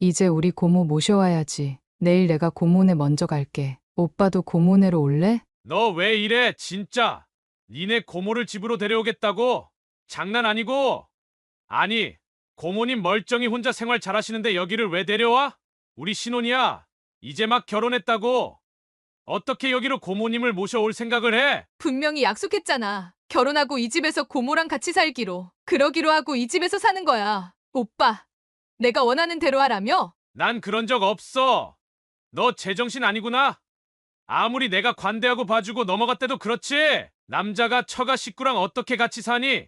이제 우리 고모 모셔와야지. 내일 내가 고모네 먼저 갈게. 오빠도 고모네로 올래? 너 왜 이래, 진짜? 니네 고모를 집으로 데려오겠다고? 장난 아니고? 아니, 고모님 멀쩡히 혼자 생활 잘하시는데 여기를 왜 데려와? 우리 신혼이야. 이제 막 결혼했다고. 어떻게 여기로 고모님을 모셔올 생각을 해? 분명히 약속했잖아. 결혼하고 이 집에서 고모랑 같이 살기로. 그러기로 하고 이 집에서 사는 거야. 오빠, 내가 원하는 대로 하라며? 난 그런 적 없어. 너 제정신 아니구나? 아무리 내가 관대하고 봐주고 넘어갔대도 그렇지. 남자가 처가 식구랑 어떻게 같이 사니?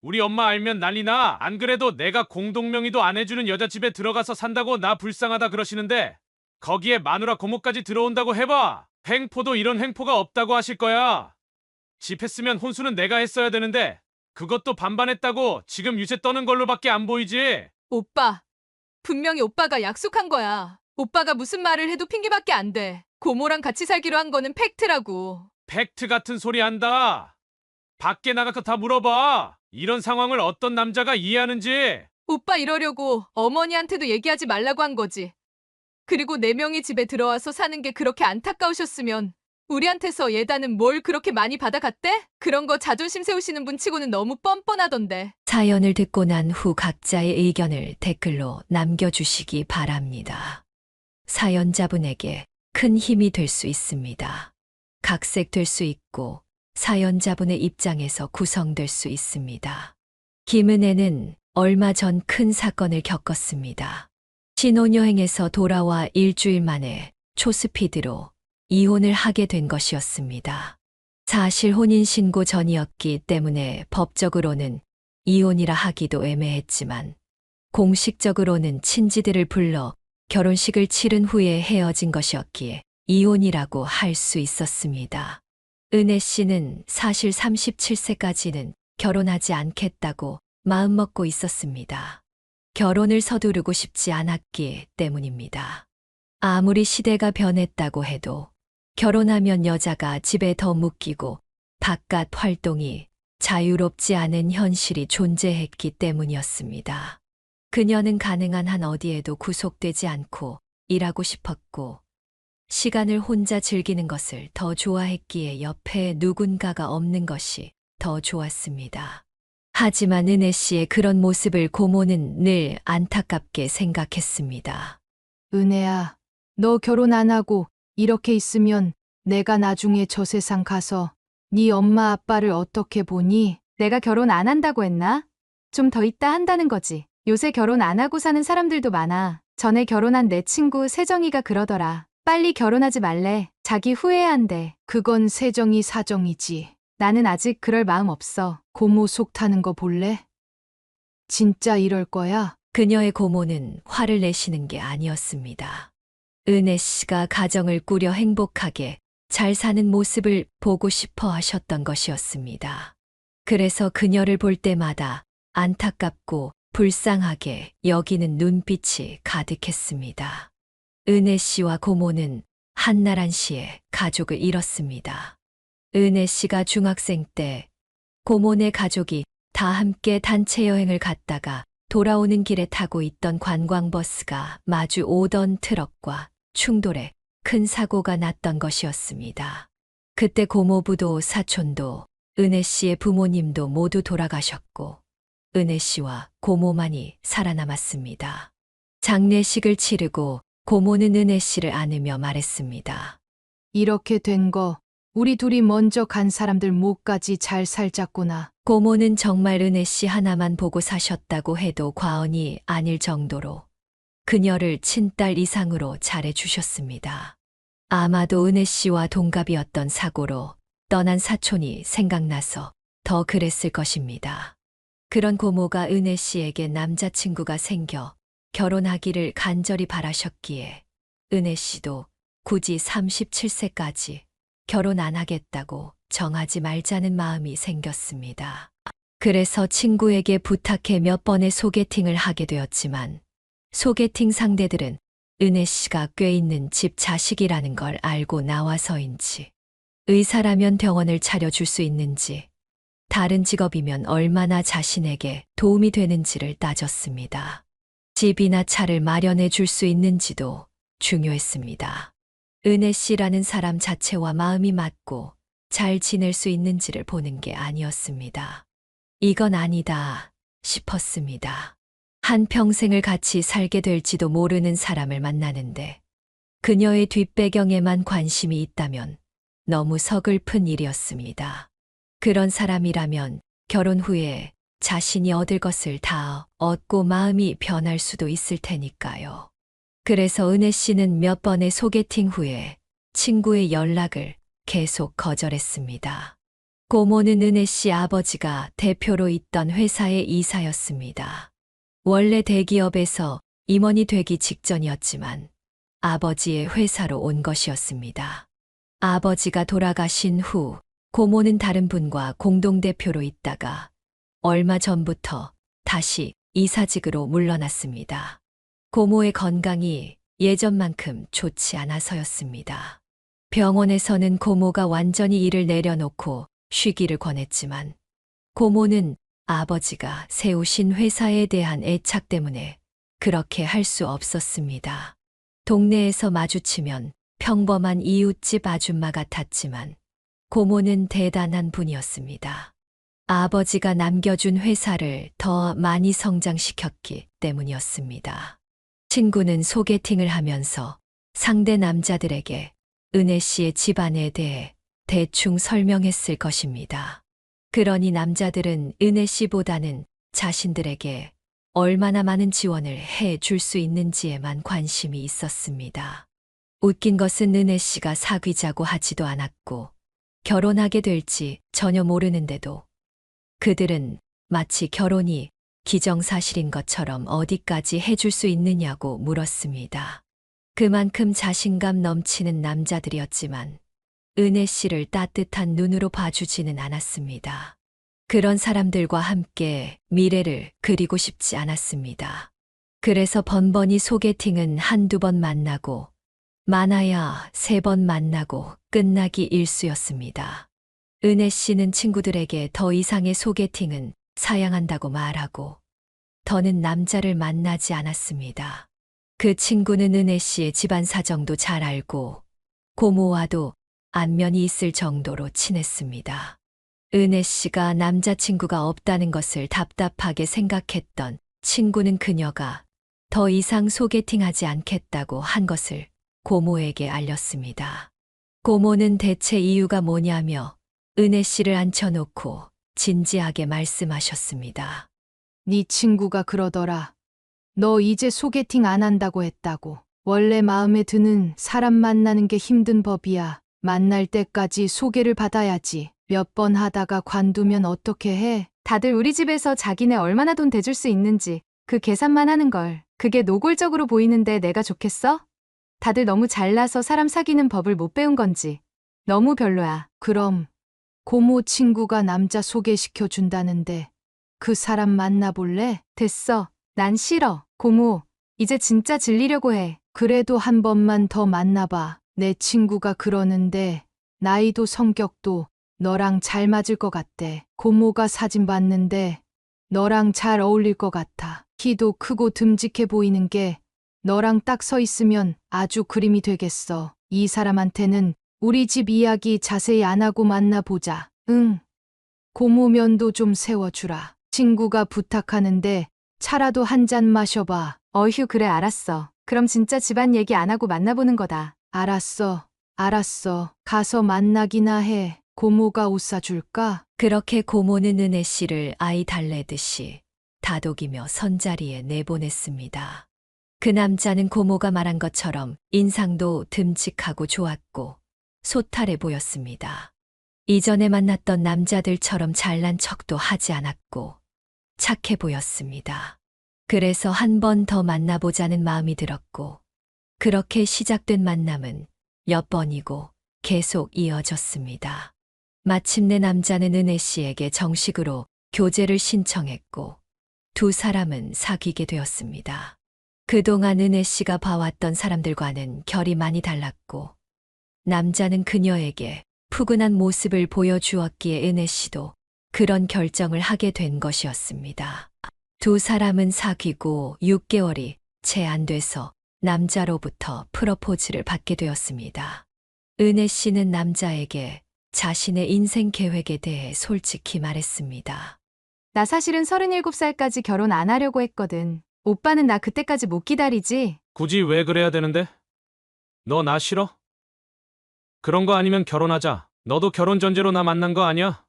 우리 엄마 알면 난리나. 안 그래도 내가 공동명의도 안 해주는 여자 집에 들어가서 산다고 나 불쌍하다 그러시는데 거기에 마누라 고모까지 들어온다고 해봐. 횡포도 이런 횡포가 없다고 하실 거야. 집 했으면 혼수는 내가 했어야 되는데 그것도 반반했다고 지금 유세 떠는 걸로밖에 안 보이지. 오빠, 분명히 오빠가 약속한 거야. 오빠가 무슨 말을 해도 핑계밖에 안 돼. 고모랑 같이 살기로 한 거는 팩트라고. 팩트 같은 소리 한다. 밖에 나가서 다 물어봐. 이런 상황을 어떤 남자가 이해하는지. 오빠 이러려고 어머니한테도 얘기하지 말라고 한 거지. 그리고 네 명이 집에 들어와서 사는 게 그렇게 안타까우셨으면 우리한테서 예단은 뭘 그렇게 많이 받아갔대? 그런 거 자존심 세우시는 분 치고는 너무 뻔뻔하던데. 사연을 듣고 난 후 각자의 의견을 댓글로 남겨주시기 바랍니다. 사연자분에게 큰 힘이 될 수 있습니다. 각색될 수 있고 사연자분의 입장에서 구성될 수 있습니다. 김은혜는 얼마 전 큰 사건을 겪었습니다. 신혼여행에서 돌아와 일주일 만에 초스피드로 이혼을 하게 된 것이었습니다. 사실 혼인신고 전이었기 때문에 법적으로는 이혼이라 하기도 애매했지만 공식적으로는 친지들을 불러 결혼식을 치른 후에 헤어진 것이었기에 이혼이라고 할 수 있었습니다. 은혜 씨는 사실 37세까지는 결혼하지 않겠다고 마음먹고 있었습니다. 결혼을 서두르고 싶지 않았기 때문입니다. 아무리 시대가 변했다고 해도 결혼하면 여자가 집에 더 묶이고 바깥 활동이 자유롭지 않은 현실이 존재했기 때문이었습니다. 그녀는 가능한 한 어디에도 구속되지 않고 일하고 싶었고 시간을 혼자 즐기는 것을 더 좋아했기에 옆에 누군가가 없는 것이 더 좋았습니다. 하지만 은혜 씨의 그런 모습을 고모는 늘 안타깝게 생각했습니다. 은혜야, 너 결혼 안 하고 이렇게 있으면 내가 나중에 저 세상 가서 네 엄마 아빠를 어떻게 보니? 내가 결혼 안 한다고 했나? 좀 더 있다 한다는 거지. 요새 결혼 안 하고 사는 사람들도 많아. 전에 결혼한 내 친구 세정이가 그러더라. 빨리 결혼하지 말래. 자기 후회한대. 그건 세정이 사정이지. 나는 아직 그럴 마음 없어. 고모 속 타는 거 볼래? 진짜 이럴 거야? 그녀의 고모는 화를 내시는 게 아니었습니다. 은혜 씨가 가정을 꾸려 행복하게 잘 사는 모습을 보고 싶어 하셨던 것이었습니다. 그래서 그녀를 볼 때마다 안타깝고 불쌍하게 여기는 눈빛이 가득했습니다. 은혜 씨와 고모는 한나란 씨의 가족을 잃었습니다. 은혜 씨가 중학생 때 고모네 가족이 다 함께 단체 여행을 갔다가 돌아오는 길에 타고 있던 관광버스가 마주 오던 트럭과 충돌해 큰 사고가 났던 것이었습니다. 그때 고모부도 사촌도 은혜 씨의 부모님도 모두 돌아가셨고 은혜 씨와 고모만이 살아남았습니다. 장례식을 치르고 고모는 은혜 씨를 안으며 말했습니다. 이렇게 된 거 우리 둘이 먼저 간 사람들 목까지 잘 살자꾸나. 고모는 정말 은혜 씨 하나만 보고 사셨다고 해도 과언이 아닐 정도로 그녀를 친딸 이상으로 잘해주셨습니다. 아마도 은혜 씨와 동갑이었던 사고로 떠난 사촌이 생각나서 더 그랬을 것입니다. 그런 고모가 은혜 씨에게 남자친구가 생겨 결혼하기를 간절히 바라셨기에 은혜 씨도 굳이 37세까지 결혼 안 하겠다고 정하지 말자는 마음이 생겼습니다. 그래서 친구에게 부탁해 몇 번의 소개팅을 하게 되었지만 소개팅 상대들은 은혜 씨가 꽤 있는 집 자식이라는 걸 알고 나와서인지 의사라면 병원을 차려줄 수 있는지 다른 직업이면 얼마나 자신에게 도움이 되는지를 따졌습니다. 집이나 차를 마련해 줄 수 있는지도 중요했습니다. 은혜 씨라는 사람 자체와 마음이 맞고 잘 지낼 수 있는지를 보는 게 아니었습니다. 이건 아니다 싶었습니다. 한평생을 같이 살게 될지도 모르는 사람을 만나는데 그녀의 뒷배경에만 관심이 있다면 너무 서글픈 일이었습니다. 그런 사람이라면 결혼 후에 자신이 얻을 것을 다 얻고 마음이 변할 수도 있을 테니까요. 그래서 은혜 씨는 몇 번의 소개팅 후에 친구의 연락을 계속 거절했습니다. 고모는 은혜 씨 아버지가 대표로 있던 회사의 이사였습니다. 원래 대기업에서 임원이 되기 직전이었지만 아버지의 회사로 온 것이었습니다. 아버지가 돌아가신 후 고모는 다른 분과 공동대표로 있다가 얼마 전부터 다시 이사직으로 물러났습니다. 고모의 건강이 예전만큼 좋지 않아서였습니다. 병원에서는 고모가 완전히 일을 내려놓고 쉬기를 권했지만 고모는 아버지가 세우신 회사에 대한 애착 때문에 그렇게 할 수 없었습니다. 동네에서 마주치면 평범한 이웃집 아줌마 같았지만 고모는 대단한 분이었습니다. 아버지가 남겨준 회사를 더 많이 성장시켰기 때문이었습니다. 친구는 소개팅을 하면서 상대 남자들에게 은혜 씨의 집안에 대해 대충 설명했을 것입니다. 그러니 남자들은 은혜 씨보다는 자신들에게 얼마나 많은 지원을 해 줄 수 있는지에만 관심이 있었습니다. 웃긴 것은 은혜 씨가 사귀자고 하지도 않았고 결혼하게 될지 전혀 모르는데도 그들은 마치 결혼이 기정사실인 것처럼 어디까지 해줄 수 있느냐고 물었습니다. 그만큼 자신감 넘치는 남자들이었지만 은혜 씨를 따뜻한 눈으로 봐주지는 않았습니다. 그런 사람들과 함께 미래를 그리고 싶지 않았습니다. 그래서 번번이 소개팅은 한두 번 만나고 많아야 3번 만나고 끝나기 일쑤였습니다. 은혜 씨는 친구들에게 더 이상의 소개팅은 사양한다고 말하고 더는 남자를 만나지 않았습니다. 그 친구는 은혜 씨의 집안 사정도 잘 알고 고모와도 안면이 있을 정도로 친했습니다. 은혜 씨가 남자친구가 없다는 것을 답답하게 생각했던 친구는 그녀가 더 이상 소개팅하지 않겠다고 한 것을 고모에게 알렸습니다. 고모는 대체 이유가 뭐냐며 은혜 씨를 앉혀놓고 진지하게 말씀하셨습니다. 네 친구가 그러더라. 너 이제 소개팅 안 한다고 했다고. 원래 마음에 드는 사람 만나는 게 힘든 법이야. 만날 때까지 소개를 받아야지. 몇 번 하다가 관두면 어떻게 해? 다들 우리 집에서 자기네 얼마나 돈 대줄 수 있는지 그 계산만 하는 걸. 그게 노골적으로 보이는데 내가 좋겠어? 다들 너무 잘나서 사람 사귀는 법을 못 배운 건지. 너무 별로야. 그럼 고모 친구가 남자 소개시켜 준다는데 그 사람 만나볼래? 됐어. 난 싫어. 고모, 이제 진짜 질리려고 해. 그래도 한 번만 더 만나봐. 내 친구가 그러는데 나이도 성격도 너랑 잘 맞을 것 같대. 고모가 사진 봤는데 너랑 잘 어울릴 것 같아. 키도 크고 듬직해 보이는 게 너랑 딱 서 있으면 아주 그림이 되겠어. 이 사람한테는 우리 집 이야기 자세히 안 하고 만나보자. 응. 고모 면도 좀 세워주라. 친구가 부탁하는데 차라도 한 잔 마셔봐. 어휴, 그래, 알았어. 그럼 진짜 집안 얘기 안 하고 만나보는 거다. 알았어. 가서 만나기나 해. 고모가 옷 사줄까? 그렇게 고모는 은혜 씨를 아이 달래듯이 다독이며 선자리에 내보냈습니다. 그 남자는 고모가 말한 것처럼 인상도 듬직하고 좋았고 소탈해 보였습니다. 이전에 만났던 남자들처럼 잘난 척도 하지 않았고 착해 보였습니다. 그래서 한 번 더 만나보자는 마음이 들었고 그렇게 시작된 만남은 몇 번이고 계속 이어졌습니다. 마침내 남자는 은혜 씨에게 정식으로 교제를 신청했고 두 사람은 사귀게 되었습니다. 그동안 은혜 씨가 봐왔던 사람들과는 결이 많이 달랐고 남자는 그녀에게 푸근한 모습을 보여주었기에 은혜 씨도 그런 결정을 하게 된 것이었습니다. 두 사람은 사귀고 6개월이 채 안 돼서 남자로부터 프러포즈를 받게 되었습니다. 은혜 씨는 남자에게 자신의 인생 계획에 대해 솔직히 말했습니다. 나 사실은 37살까지 결혼 안 하려고 했거든. 오빠는 나 그때까지 못 기다리지? 굳이 왜 그래야 되는데? 너 나 싫어? 그런 거 아니면 결혼하자. 너도 결혼 전제로 나 만난 거 아니야?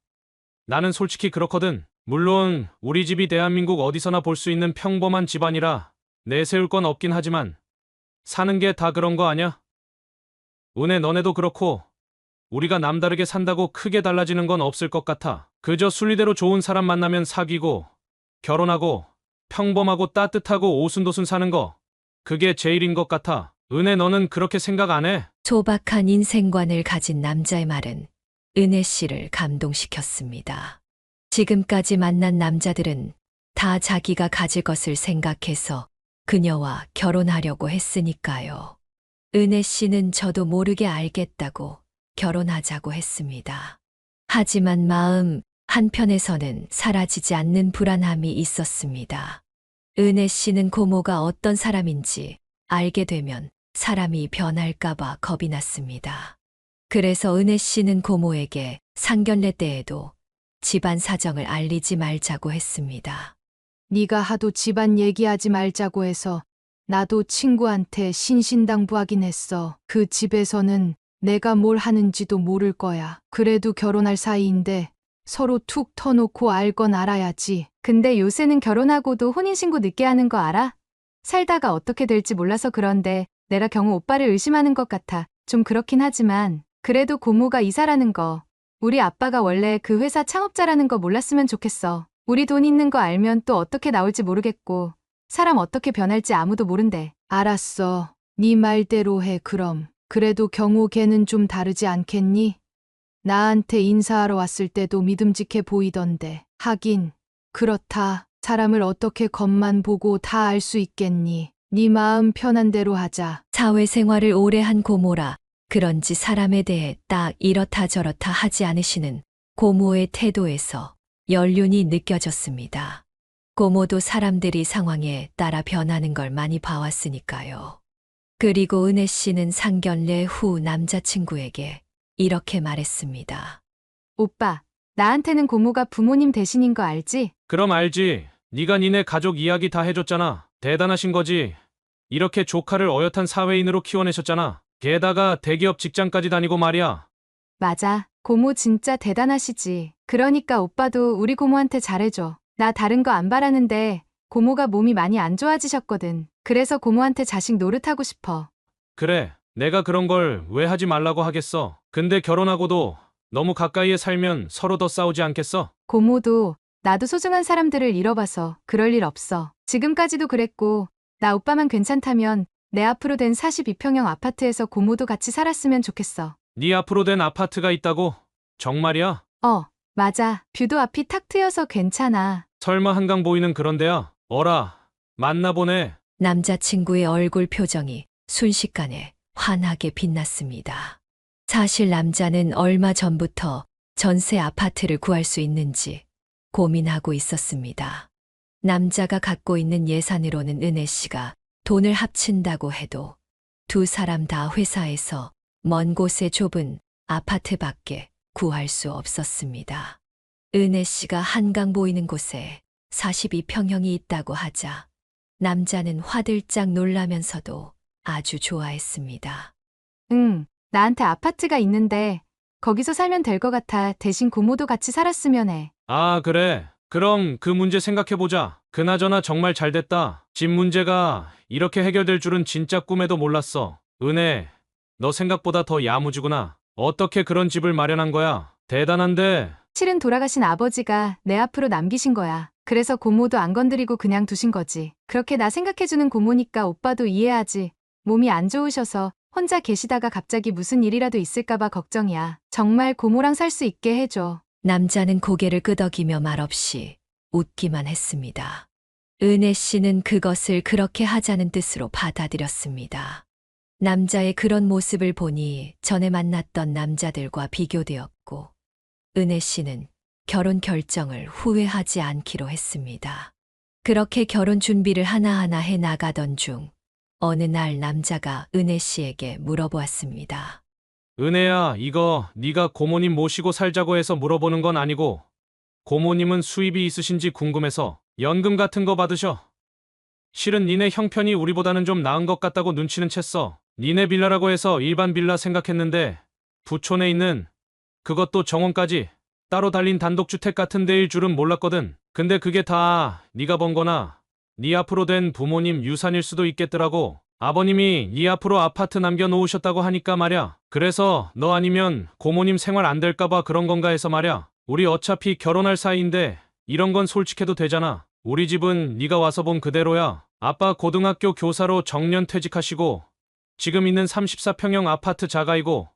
나는 솔직히 그렇거든. 물론 우리 집이 대한민국 어디서나 볼 수 있는 평범한 집안이라 내세울 건 없긴 하지만 사는 게 다 그런 거 아냐? 은혜 너네도 그렇고 우리가 남다르게 산다고 크게 달라지는 건 없을 것 같아. 그저 순리대로 좋은 사람 만나면 사귀고 결혼하고 평범하고 따뜻하고 오순도순 사는 거 그게 제일인 것 같아. 은혜 너는 그렇게 생각 안 해? 소박한 인생관을 가진 남자의 말은 은혜 씨를 감동시켰습니다. 지금까지 만난 남자들은 다 자기가 가질 것을 생각해서 그녀와 결혼하려고 했으니까요. 은혜 씨는 저도 모르게 알겠다고 결혼하자고 했습니다. 하지만 마음 한편에서는 사라지지 않는 불안함이 있었습니다. 은혜 씨는 고모가 어떤 사람인지 알게 되면 사람이 변할까봐 겁이 났습니다. 그래서 은혜 씨는 고모에게 상견례 때에도 집안 사정을 알리지 말자고 했습니다. 네가 하도 집안 얘기하지 말자고 해서 나도 친구한테 신신당부하긴 했어. 그 집에서는 내가 뭘 하는지도 모를 거야. 그래도 결혼할 사이인데 서로 툭 터놓고 알 건 알아야지. 근데 요새는 결혼하고도 혼인신고 늦게 하는 거 알아? 살다가 어떻게 될지 몰라서 그런데 내가 경우 오빠를 의심하는 것 같아. 좀 그렇긴 하지만 그래도 고모가 이사라는 거. 우리 아빠가 원래 그 회사 창업자라는 거 몰랐으면 좋겠어. 우리 돈 있는 거 알면 또 어떻게 나올지 모르겠고 사람 어떻게 변할지 아무도 모른대. 알았어. 네 말대로 해 그럼. 그래도 경호 걔는 좀 다르지 않겠니? 나한테 인사하러 왔을 때도 믿음직해 보이던데. 하긴 그렇다. 사람을 어떻게 겉만 보고 다 알 수 있겠니? 네 마음 편한 대로 하자. 사회생활을 오래 한 고모라 그런지 사람에 대해 딱 이렇다 저렇다 하지 않으시는 고모의 태도에서 연륜이 느껴졌습니다. 고모도 사람들이 상황에 따라 변하는 걸 많이 봐왔으니까요. 그리고 은혜 씨는 상견례 후 남자친구에게 이렇게 말했습니다. 오빠, 나한테는 고모가 부모님 대신인 거 알지? 그럼 알지. 네가 니네 가족 이야기 다 해줬잖아. 대단하신 거지. 이렇게 조카를 어엿한 사회인으로 키워내셨잖아. 게다가 대기업 직장까지 다니고 말이야. 맞아. 고모 진짜 대단하시지. 그러니까 오빠도 우리 고모한테 잘해줘. 나 다른 거 안 바라는데 고모가 몸이 많이 안 좋아지셨거든. 그래서 고모한테 자식 노릇하고 싶어. 그래, 내가 그런 걸 왜 하지 말라고 하겠어. 근데 결혼하고도 너무 가까이에 살면 서로 더 싸우지 않겠어? 고모도 나도 소중한 사람들을 잃어봐서 그럴 일 없어. 지금까지도 그랬고 나 오빠만 괜찮다면 내 앞으로 된 42평형 아파트에서 고모도 같이 살았으면 좋겠어. 네 앞으로 된 아파트가 있다고? 정말이야? 맞아. 뷰도 앞이 탁 트여서 괜찮아. 설마 한강 보이는 그런 데야? 어라, 만나보네. 남자친구의 얼굴 표정이 순식간에 환하게 빛났습니다. 사실 남자는 얼마 전부터 전세 아파트를 구할 수 있는지 고민하고 있었습니다. 남자가 갖고 있는 예산으로는 은혜 씨가 돈을 합친다고 해도 두 사람 다 회사에서 먼 곳의 좁은 아파트밖에 구할 수 없었습니다. 은혜 씨가 한강 보이는 곳에 42평형이 있다고 하자 남자는 화들짝 놀라면서도 아주 좋아했습니다. 응, 나한테 아파트가 있는데 거기서 살면 될 것 같아. 대신 고모도 같이 살았으면 해. 아, 그래. 그럼 그 문제 생각해보자. 그나저나 정말 잘 됐다. 집 문제가 이렇게 해결될 줄은 진짜 꿈에도 몰랐어. 은혜, 너 생각보다 더 야무지구나. 어떻게 그런 집을 마련한 거야? 대단한데. 실은 돌아가신 아버지가 내 앞으로 남기신 거야. 그래서 고모도 안 건드리고 그냥 두신 거지. 그렇게 나 생각해주는 고모니까 오빠도 이해하지. 몸이 안 좋으셔서 혼자 계시다가 갑자기 무슨 일이라도 있을까봐 걱정이야. 정말 고모랑 살 수 있게 해줘. 남자는 고개를 끄덕이며 말없이 웃기만 했습니다. 은혜 씨는 그것을 그렇게 하자는 뜻으로 받아들였습니다. 남자의 그런 모습을 보니 전에 만났던 남자들과 비교되었고, 은혜 씨는 결혼 결정을 후회하지 않기로 했습니다. 그렇게 결혼 준비를 하나하나 해 나가던 중 어느 날 남자가 은혜 씨에게 물어보았습니다. 은혜야, 이거 네가 고모님 모시고 살자고 해서 물어보는 건 아니고 고모님은 수입이 있으신지 궁금해서 연금 같은 거 받으셔. 실은 니네 형편이 우리보다는 좀 나은 것 같다고 눈치는 챘어. 니네 빌라라고 해서 일반 빌라 생각했는데 부촌에 있는 그것도 정원까지 따로 달린 단독주택 같은 데일 줄은 몰랐거든. 근데 그게 다 네가 번 거나 네 앞으로 된 부모님 유산일 수도 있겠더라고. 아버님이 네 앞으로 아파트 남겨놓으셨다고 하니까 말야. 그래서 너 아니면 고모님 생활 안 될까봐 그런 건가 해서 말야. 우리 어차피 결혼할 사이인데 이런 건 솔직해도 되잖아. 우리 집은 네가 와서 본 그대로야. 아빠 고등학교 교사로 정년 퇴직하시고 지금 있는 34평형 아파트 자가이고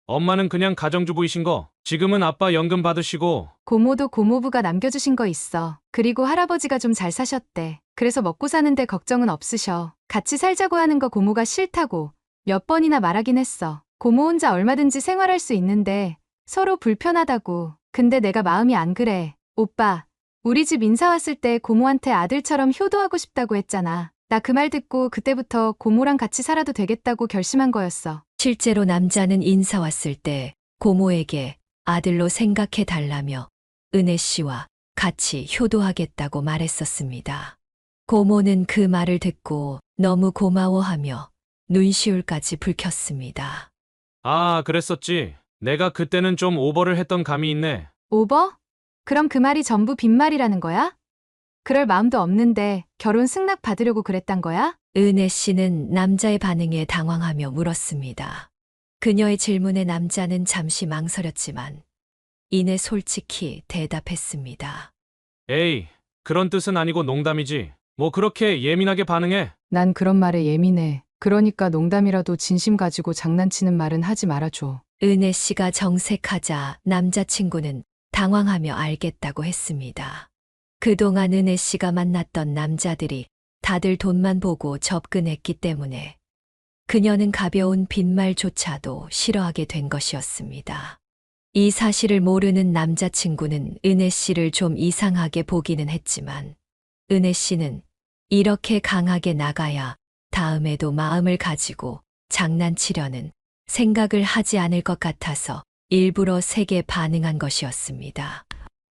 엄마는 그냥 가정주부이신 거. 지금은 아빠 연금 받으시고 고모도 고모부가 남겨주신 거 있어. 그리고 할아버지가 좀 잘 사셨대. 그래서 먹고 사는데 걱정은 없으셔. 같이 살자고 하는 거 고모가 싫다고 몇 번이나 말하긴 했어. 고모 혼자 얼마든지 생활할 수 있는데 서로 불편하다고. 근데 내가 마음이 안 그래. 오빠, 우리 집 인사 왔을 때 고모한테 아들처럼 효도하고 싶다고 했잖아. 나 그 말 듣고 그때부터 고모랑 같이 살아도 되겠다고 결심한 거였어. 실제로 남자는 인사 왔을 때 고모에게 아들로 생각해 달라며 은혜 씨와 같이 효도하겠다고 말했었습니다. 고모는 그 말을 듣고 너무 고마워하며 눈시울까지 붉혔습니다. 아, 그랬었지. 내가 그때는 좀 오버를 했던 감이 있네. 오버? 그럼 그 말이 전부 빈말이라는 거야? 그럴 마음도 없는데 결혼 승낙 받으려고 그랬단 거야? 은혜 씨는 남자의 반응에 당황하며 물었습니다. 그녀의 질문에 남자는 잠시 망설였지만 이내 솔직히 대답했습니다. 에이, 그런 뜻은 아니고 농담이지. 뭐 그렇게 예민하게 반응해? 난 그런 말에 예민해. 그러니까 농담이라도 진심 가지고 장난치는 말은 하지 말아줘. 은혜 씨가 정색하자 남자친구는 당황하며 알겠다고 했습니다. 그동안 은혜 씨가 만났던 남자들이 다들 돈만 보고 접근했기 때문에 그녀는 가벼운 빈말조차도 싫어하게 된 것이었습니다. 이 사실을 모르는 남자친구는 은혜 씨를 좀 이상하게 보기는 했지만 은혜 씨는 이렇게 강하게 나가야 다음에도 마음을 가지고 장난치려는 생각을 하지 않을 것 같아서 일부러 세게 반응한 것이었습니다.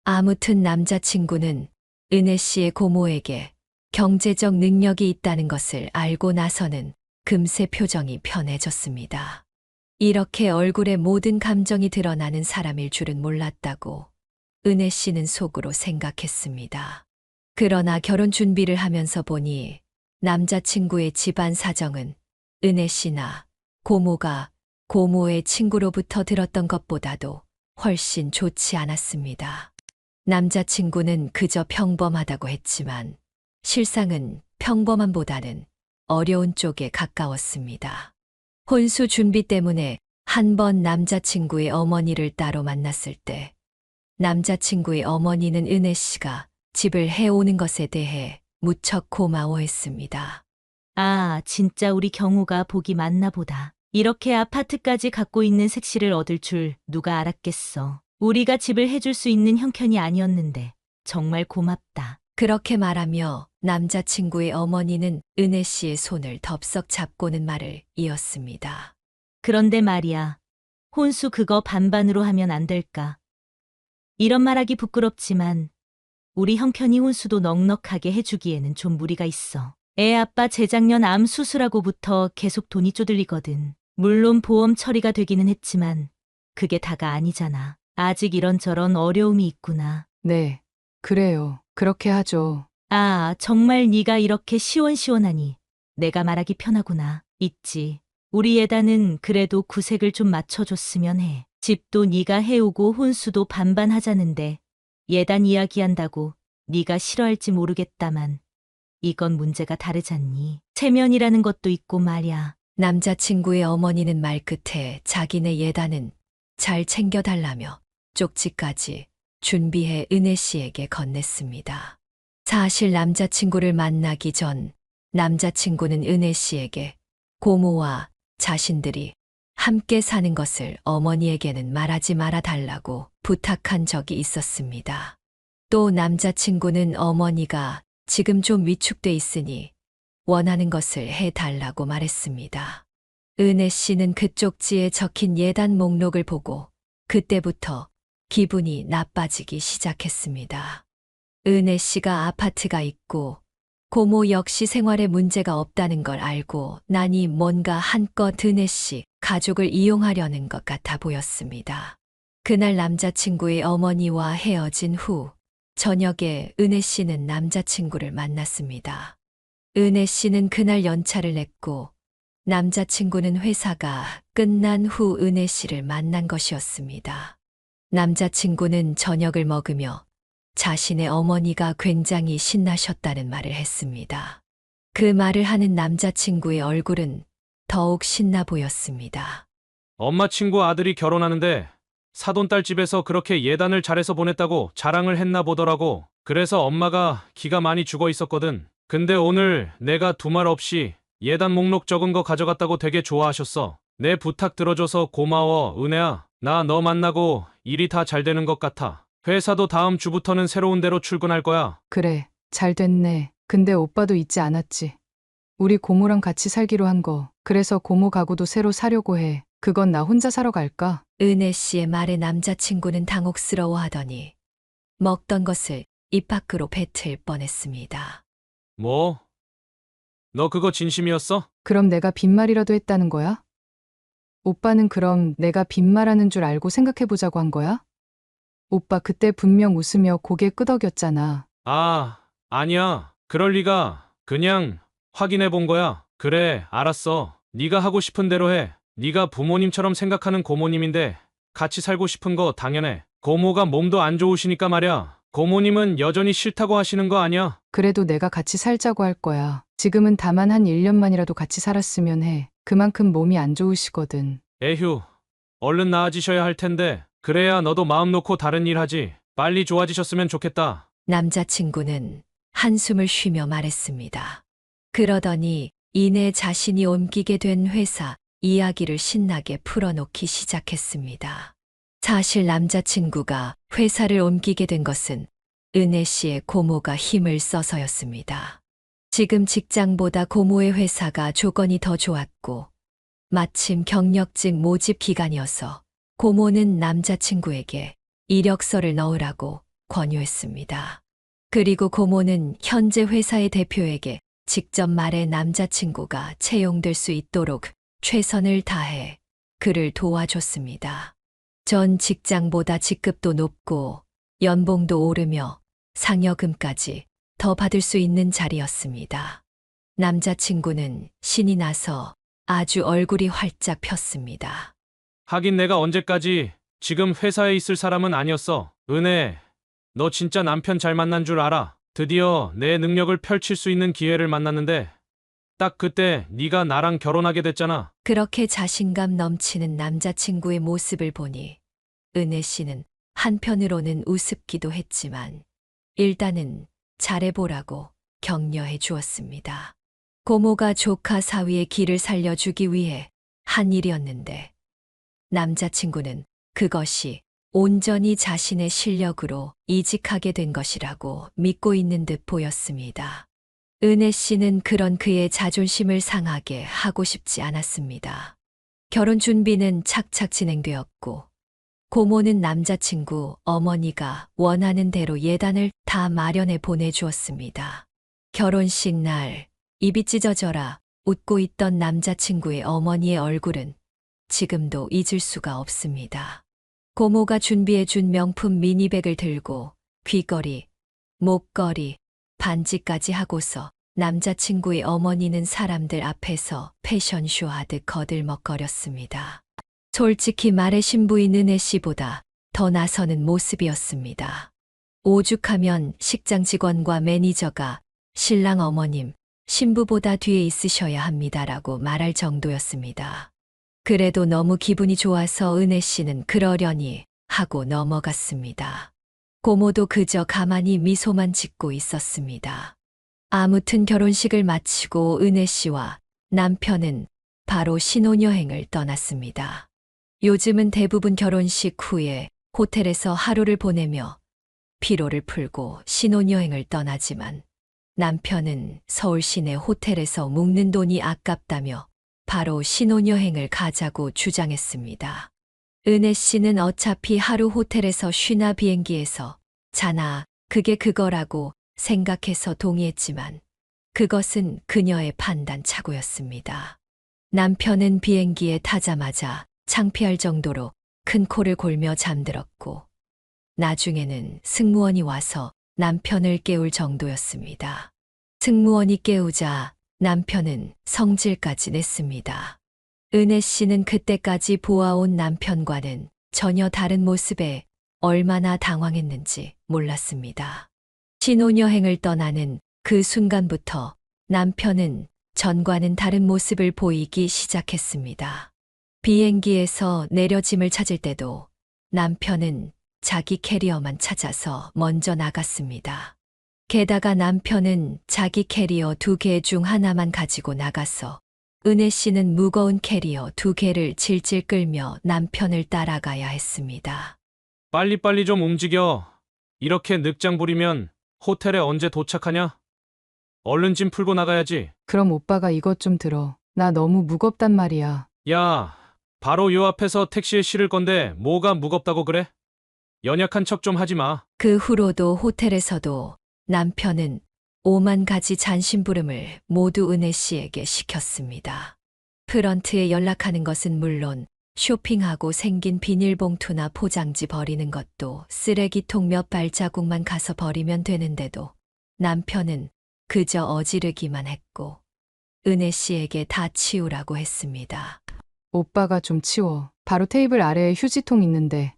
아무튼 남자친구는 은혜 씨의 고모에게 경제적 능력이 있다는 것을 알고 나서는 금세 표정이 편해졌습니다. 이렇게 얼굴에 모든 감정이 드러나는 사람일 줄은 몰랐다고 은혜 씨는 속으로 생각했습니다. 그러나 결혼 준비를 하면서 보니 남자친구의 집안 사정은 은혜 씨나 고모가 고모의 친구로부터 들었던 것보다도 훨씬 좋지 않았습니다. 남자친구는 그저 평범하다고 했지만 실상은 평범함보다는 어려운 쪽에 가까웠습니다. 혼수 준비 때문에 한 번 남자친구의 어머니를 따로 만났을 때 남자친구의 어머니는 은혜 씨가 집을 해오는 것에 대해 무척 고마워했습니다. 아, 진짜 우리 경우가 복이 많나 보다. 이렇게 아파트까지 갖고 있는 색시를 얻을 줄 누가 알았겠어. 우리가 집을 해줄 수 있는 형편이 아니었는데 정말 고맙다. 그렇게 말하며 남자친구의 어머니는 은혜 씨의 손을 덥석 잡고는 말을 이었습니다. 그런데 말이야. 혼수 그거 반반으로 하면 안 될까? 이런 말하기 부끄럽지만 우리 형편이 혼수도 넉넉하게 해주기에는 좀 무리가 있어. 애 아빠 재작년 암 수술하고부터 계속 돈이 쪼들리거든. 물론 보험 처리가 되기는 했지만 그게 다가 아니잖아. 아직 이런저런 어려움이 있구나. 네, 그래요. 그렇게 하죠. 아, 정말 네가 이렇게 시원시원하니 내가 말하기 편하구나. 있지. 우리 예단은 그래도 구색을 좀 맞춰줬으면 해. 집도 네가 해오고 혼수도 반반 하자는데 예단 이야기한다고 네가 싫어할지 모르겠다만 이건 문제가 다르잖니. 체면이라는 것도 있고 말야. 남자친구의 어머니는 말끝에 자기네 예단은 잘 챙겨달라며 쪽지까지 준비해 은혜 씨에게 건넸습니다. 사실 남자친구를 만나기 전 남자친구는 은혜 씨에게 고모와 자신들이 함께 사는 것을 어머니에게는 말하지 말아 달라고 부탁한 적이 있었습니다. 또 남자친구는 어머니가 지금 좀 위축돼 있으니 원하는 것을 해달라고 말했습니다. 은혜 씨는 그 쪽지에 적힌 예단 목록을 보고 그때부터 기분이 나빠지기 시작했습니다. 은혜 씨가 아파트가 있고 고모 역시 생활에 문제가 없다는 걸 알고 나니 뭔가 한껏 은혜 씨 가족을 이용하려는 것 같아 보였습니다. 그날 남자친구의 어머니와 헤어진 후 저녁에 은혜 씨는 남자친구를 만났습니다. 은혜 씨는 그날 연차를 냈고 남자친구는 회사가 끝난 후 은혜 씨를 만난 것이었습니다. 남자친구는 저녁을 먹으며 자신의 어머니가 굉장히 신나셨다는 말을 했습니다. 그 말을 하는 남자친구의 얼굴은 더욱 신나 보였습니다. 엄마 친구 아들이 결혼하는데 사돈딸 집에서 그렇게 예단을 잘해서 보냈다고 자랑을 했나 보더라고. 그래서 엄마가 기가 많이 죽어 있었거든. 근데 오늘 내가 두말 없이 예단 목록 적은 거 가져갔다고 되게 좋아하셨어. 내 부탁 들어줘서 고마워, 은혜야. 나 너 만나고 일이 다 잘 되는 것 같아. 회사도 다음 주부터는 새로운 데로 출근할 거야. 그래, 잘 됐네. 근데 오빠도 잊지 않았지. 우리 고모랑 같이 살기로 한 거. 그래서 고모 가구도 새로 사려고 해. 그건 나 혼자 사러 갈까? 은혜 씨의 말에 남자친구는 당혹스러워 하더니 먹던 것을 입 밖으로 뱉을 뻔했습니다. 뭐? 너 그거 진심이었어? 그럼 내가 빈말이라도 했다는 거야? 오빠는 그럼 내가 빈말하는 줄 알고 생각해보자고 한 거야? 오빠 그때 분명 웃으며 고개 끄덕였잖아. 아, 아니야. 그럴 리가. 그냥 확인해 본 거야. 그래, 알았어. 네가 하고 싶은 대로 해. 네가 부모님처럼 생각하는 고모님인데 같이 살고 싶은 거 당연해. 고모가 몸도 안 좋으시니까 말야. 고모님은 여전히 싫다고 하시는 거 아니야? 그래도 내가 같이 살자고 할 거야. 지금은 다만 한 1년만이라도 같이 살았으면 해. 그만큼 몸이 안 좋으시거든. 에휴, 얼른 나아지셔야 할 텐데. 그래야 너도 마음 놓고 다른 일 하지. 빨리 좋아지셨으면 좋겠다. 남자친구는 한숨을 쉬며 말했습니다. 그러더니 이내 자신이 옮기게 된 회사 이야기를 신나게 풀어놓기 시작했습니다. 사실 남자친구가 회사를 옮기게 된 것은 은혜 씨의 고모가 힘을 써서였습니다. 지금 직장보다 고모의 회사가 조건이 더 좋았고 마침 경력직 모집 기간이어서 고모는 남자친구에게 이력서를 넣으라고 권유했습니다. 그리고 고모는 현재 회사의 대표에게 직접 말해 남자친구가 채용될 수 있도록 최선을 다해 그를 도와줬습니다. 전 직장보다 직급도 높고 연봉도 오르며 상여금까지 더 받을 수 있는 자리였습니다. 남자친구는 신이 나서 아주 얼굴이 활짝 폈습니다. 하긴 내가 언제까지 지금 회사에 있을 사람은 아니었어. 은혜, 너 진짜 남편 잘 만난 줄 알아. 드디어 내 능력을 펼칠 수 있는 기회를 만났는데 딱 그때 네가 나랑 결혼하게 됐잖아. 그렇게 자신감 넘치는 남자친구의 모습을 보니 은혜 씨는 한편으로는 우습기도 했지만 일단은 잘해보라고 격려해 주었습니다. 고모가 조카 사위의 길을 살려주기 위해 한 일이었는데 남자친구는 그것이 온전히 자신의 실력으로 이직하게 된 것이라고 믿고 있는 듯 보였습니다. 은혜 씨는 그런 그의 자존심을 상하게 하고 싶지 않았습니다. 결혼 준비는 착착 진행되었고 고모는 남자친구 어머니가 원하는 대로 예단을 다 마련해 보내주었습니다. 결혼식 날 입이 찢어져라 웃고 있던 남자친구의 어머니의 얼굴은 지금도 잊을 수가 없습니다. 고모가 준비해준 명품 미니백을 들고 귀걸이, 목걸이, 반지까지 하고서 남자친구의 어머니는 사람들 앞에서 패션쇼 하듯 거들먹거렸습니다. 솔직히 말해 신부인 은혜 씨보다 더 나서는 모습이었습니다. 오죽하면 식장 직원과 매니저가 신랑 어머님, 신부보다 뒤에 있으셔야 합니다라고 말할 정도였습니다. 그래도 너무 기분이 좋아서 은혜 씨는 그러려니 하고 넘어갔습니다. 고모도 그저 가만히 미소만 짓고 있었습니다. 아무튼 결혼식을 마치고 은혜 씨와 남편은 바로 신혼여행을 떠났습니다. 요즘은 대부분 결혼식 후에 호텔에서 하루를 보내며 피로를 풀고 신혼여행을 떠나지만 남편은 서울 시내 호텔에서 묵는 돈이 아깝다며 바로 신혼여행을 가자고 주장했습니다. 은혜 씨는 어차피 하루 호텔에서 쉬나 비행기에서 자나 그게 그거라고 생각해서 동의했지만 그것은 그녀의 판단 착오였습니다. 남편은 비행기에 타자마자 창피할 정도로 큰 코를 골며 잠들었고 나중에는 승무원이 와서 남편을 깨울 정도였습니다. 승무원이 깨우자 남편은 성질까지 냈습니다. 은혜 씨는 그때까지 보아온 남편과는 전혀 다른 모습에 얼마나 당황했는지 몰랐습니다. 신혼여행을 떠나는 그 순간부터 남편은 전과는 다른 모습을 보이기 시작했습니다. 비행기에서 내려 짐을 찾을 때도 남편은 자기 캐리어만 찾아서 먼저 나갔습니다. 게다가 남편은 자기 캐리어 2개 중 하나만 가지고 나가서 은혜 씨는 무거운 캐리어 2개를 질질 끌며 남편을 따라가야 했습니다. 빨리빨리 좀 움직여. 이렇게 늑장 부리면 호텔에 언제 도착하냐? 얼른 짐 풀고 나가야지. 그럼 오빠가 이것 좀 들어. 나 너무 무겁단 말이야. 야, 바로 요 앞에서 택시에 실을 건데 뭐가 무겁다고 그래? 연약한 척 좀 하지 마. 그 후로도 호텔에서도 남편은 5만 가지 잔심부름을 모두 은혜 씨에게 시켰습니다. 프런트에 연락하는 것은 물론 쇼핑하고 생긴 비닐봉투나 포장지 버리는 것도 쓰레기통 몇 발자국만 가서 버리면 되는데도 남편은 그저 어지르기만 했고 은혜 씨에게 다 치우라고 했습니다. 오빠가 좀 치워. 바로 테이블 아래에 휴지통 있는데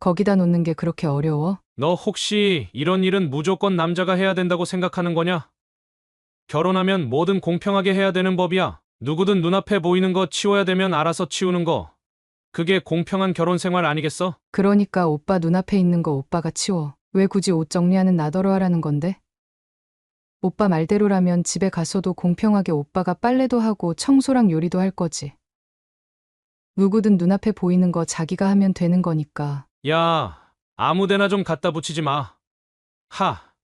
거기다 놓는 게 그렇게 어려워? 너 혹시 이런 일은 무조건 남자가 해야 된다고 생각하는 거냐? 결혼하면 뭐든 공평하게 해야 되는 법이야. 누구든 눈앞에 보이는 거 치워야 되면 알아서 치우는 거. 그게 공평한 결혼 생활 아니겠어? 그러니까 오빠 눈앞에 있는 거 오빠가 치워. 왜 굳이 옷 정리하는 나더러 하라는 건데? 오빠 말대로라면 집에 가서도 공평하게 오빠가 빨래도 하고 청소랑 요리도 할 거지. 누구든 눈앞에 보이는 거 자기가 하면 되는 거니까. 야, 아무데나 좀 갖다 붙이지 마.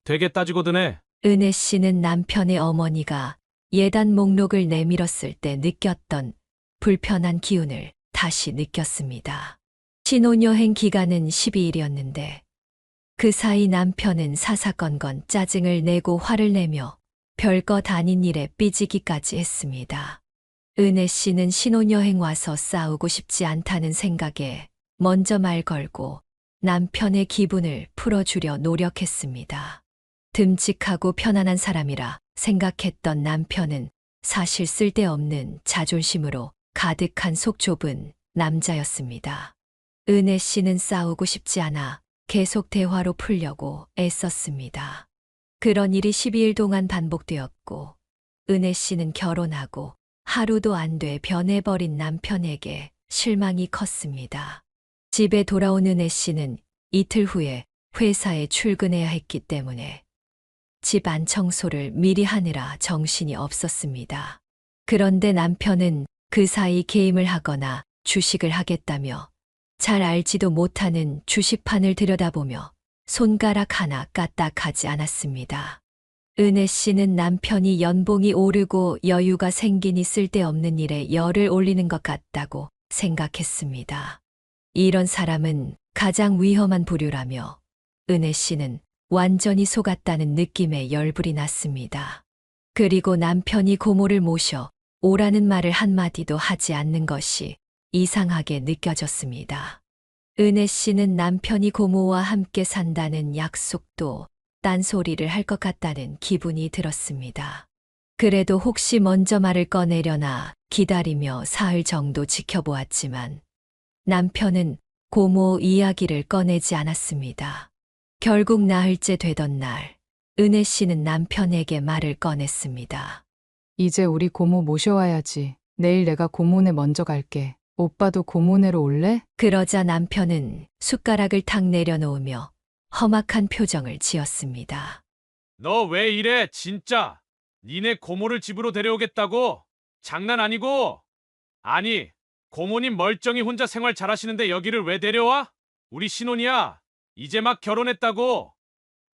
되게 따지고 드네. 은혜 씨는 남편의 어머니가 예단 목록을 내밀었을 때 느꼈던 불편한 기운을 다시 느꼈습니다. 신혼여행 기간은 12일이었는데 그 사이 남편은 사사건건 짜증을 내고 화를 내며 별것 아닌 일에 삐지기까지 했습니다. 은혜 씨는 신혼여행 와서 싸우고 싶지 않다는 생각에 먼저 말 걸고 남편의 기분을 풀어주려 노력했습니다. 듬직하고 편안한 사람이라 생각했던 남편은 사실 쓸데없는 자존심으로 가득한 속 좁은 남자였습니다. 은혜 씨는 싸우고 싶지 않아 계속 대화로 풀려고 애썼습니다. 그런 일이 12일 동안 반복되었고 은혜 씨는 결혼하고 하루도 안 돼 변해버린 남편에게 실망이 컸습니다. 집에 돌아온 은혜 씨는 이틀 후에 회사에 출근해야 했기 때문에 집 안 청소를 미리 하느라 정신이 없었습니다. 그런데 남편은 그 사이 게임을 하거나 주식을 하겠다며 잘 알지도 못하는 주식판을 들여다보며 손가락 하나 까딱하지 않았습니다. 은혜 씨는 남편이 연봉이 오르고 여유가 생기니 쓸데없는 일에 열을 올리는 것 같다고 생각했습니다. 이런 사람은 가장 위험한 부류라며 은혜 씨는 완전히 속았다는 느낌에 열불이 났습니다. 그리고 남편이 고모를 모셔 오라는 말을 한마디도 하지 않는 것이 이상하게 느껴졌습니다. 은혜 씨는 남편이 고모와 함께 산다는 약속도 딴소리를 할 것 같다는 기분이 들었습니다. 그래도 혹시 먼저 말을 꺼내려나 기다리며 사흘 정도 지켜보았지만 남편은 고모 이야기를 꺼내지 않았습니다. 결국 나흘째 되던 날, 은혜 씨는 남편에게 말을 꺼냈습니다. 이제 우리 고모 모셔와야지. 내일 내가 고모네 먼저 갈게. 오빠도 고모네로 올래? 그러자 남편은 숟가락을 탁 내려놓으며 험악한 표정을 지었습니다. 너 왜 이래, 진짜? 니네 고모를 집으로 데려오겠다고? 장난 아니고? 아니, 고모님 멀쩡히 혼자 생활 잘하시는데 여기를 왜 데려와? 우리 신혼이야. 이제 막 결혼했다고.